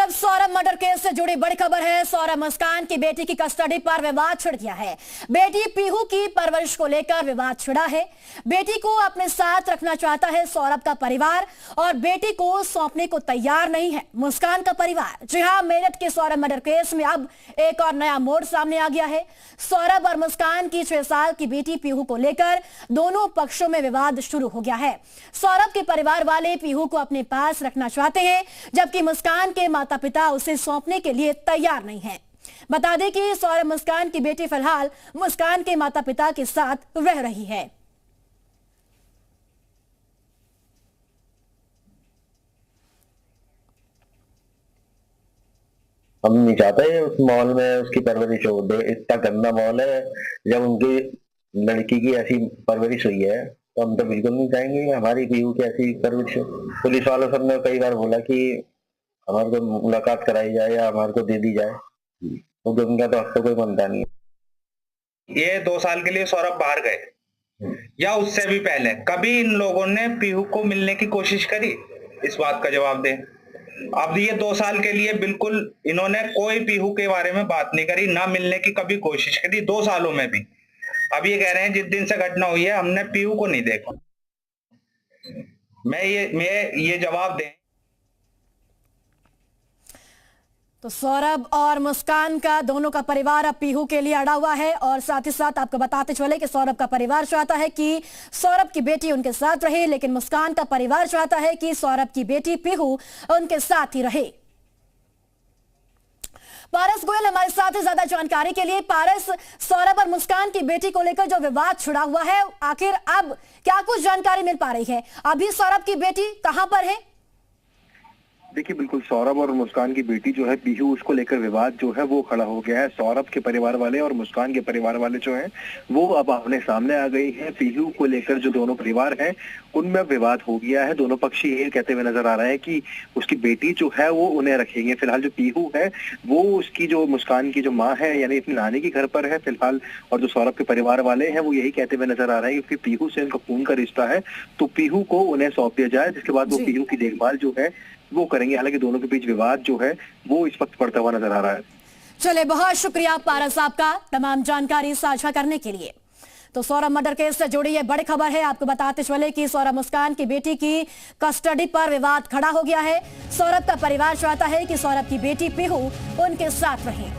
तरफ Saurabh murder case से जुड़ी बड़ी खबर है। सौरभ मुस्कान की बेटी की कस्टडी पर विवाद छिड़ गया है। बेटी पीहू की परवरिश को लेकर विवाद छिड़ा है। बेटी को अपने साथ रखना चाहता है सौरभ का परिवार और बेटी को सौंपने को तैयार नहीं है मुस्कान का परिवार। जी हां, मेरठ के सौरभ मर्डर केस में अब एक और नया मोड़ सामने आ गया है। सौरभ और मुस्कान की 6 साल की बेटी पीहू को लेकर दोनों पक्षों में विवाद शुरू हो गया है। सौरभ के परिवार वाले पीहू को अपने पास रखना चाहते हैं, जबकि मुस्कान के माता पिता उसे सौंपने के लिए तैयार नहीं हैं। बता दें कि सौरभ मुस्कान की बेटी फिलहाल मुस्कान के माता पिता के साथ रह रही है। हम नहीं चाहते उस माहौल में उसकी परवरिश हो। इतना गंदा माहौल है। जब उनकी लड़की की ऐसी परवरिश हुई है तो हम तो बिल्कुल नहीं चाहेंगे कि हमारी पीहू की ऐसी परवरिश हो। पुलिस वालों सब ने कई बार बोला कि हमारे को मुलाकात कराई जाए या हमारे को दे दी जाए, तो उनका तो हक तो कोई बनता नहीं है। ये 2 साल के लिए सौरभ बाहर गए या उससे भी पहले कभी इन लोगों ने पीहू को मिलने की कोशिश करी? इस बात का जवाब दें। अब ये 2 साल के लिए बिल्कुल इन्होंने कोई पीहू के बारे में बात नहीं करी, ना मिलने की कभी कोशिश करी 2 सालों में भी। अब ये कह रहे हैं जिस दिन से घटना हुई है हमने पीहू को नहीं देखा। मैं ये जवाब दें। तो सौरभ और मुस्कान का दोनों का परिवार अब पीहू के लिए अड़ा हुआ है और साथ ही साथ आपको बताते चले कि सौरभ का परिवार चाहता है कि सौरभ की बेटी उनके साथ रहे, लेकिन मुस्कान का परिवार चाहता है कि सौरभ की बेटी पीहू उनके साथ ही रहे। पारस गोयल हमारे साथ है ज्यादा जानकारी के लिए। पारस, सौरभ और मुस्कान की बेटी को लेकर जो विवाद छिड़ा हुआ है, आखिर अब क्या कुछ जानकारी मिल पा रही है? अभी सौरभ की बेटी कहां पर है? देखिए, बिल्कुल सौरभ और मुस्कान की बेटी जो है पीहू, उसको लेकर विवाद जो है वो खड़ा हो गया है। सौरभ के परिवार वाले और मुस्कान के परिवार वाले जो हैं वो अब आमने सामने आ गई हैं। पीहू को लेकर जो दोनों परिवार हैं उनमें विवाद हो गया है। दोनों पक्ष ये कहते हुए नजर आ रहे हैं कि उसकी बेटी जो है वो उन्हें रखेंगे। फिलहाल जो पीहू है वो उसकी जो मुस्कान की जो माँ है यानी अपनी नानी के घर पर है फिलहाल, और जो सौरभ के परिवार वाले हैं वो यही कहते हुए नजर आ रहे हैं कि पीहू से उनका खून का रिश्ता है तो पीहू को उन्हें सौंप दिया जाए, जिसके बाद वो पीहू की देखभाल जो है वो करेंगे। हालांकि दोनों के बीच विवाद जो है वो इस वक्त बढ़ता हुआ नजर आ रहा है। चले, बहुत शुक्रिया पारस आपका तमाम जानकारी साझा करने के लिए। तो सौरभ मर्डर केस से जुड़ी ये बड़ी खबर है। आपको बताते चले कि सौरभ मुस्कान की बेटी की कस्टडी पर विवाद खड़ा हो गया है। सौरभ का परिवार चाहता है कि सौरभ की बेटी पीहू उनके साथ रहे।